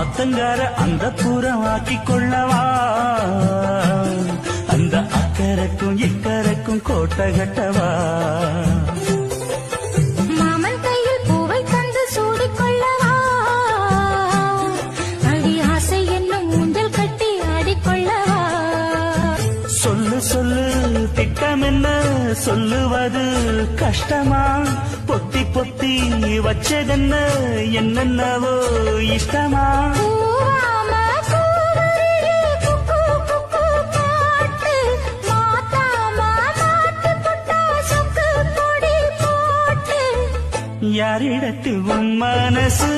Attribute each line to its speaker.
Speaker 1: ஆத்தங்கார அந்த புறம் ஆக்கி கொள்ளவா அந்த அக்கறைக்கும் இக்கரைக்கும் கோட்டை கட்டவா
Speaker 2: மாமன் கையில் பூவை தந்து சூடிக்கொள்ளவா அடி ஆசை என்னும் ஊஞ்சல் கட்டி ஆடிக்கொள்ளவா
Speaker 1: சொல்லு சொல்லு திட்டம் என்ன சொல்லுவது கஷ்டமா பொத்தி பொத்தி வச்சதென்ன என்னென்னவோ இஷ்டமா
Speaker 2: பூவாம கூவருளி குக்கு குக்கு பாட்டு மாத்தாம மாட்டு புட்டா சொக்கு பொடி போட்டு
Speaker 1: யாரிடத்தில் உன் மனசு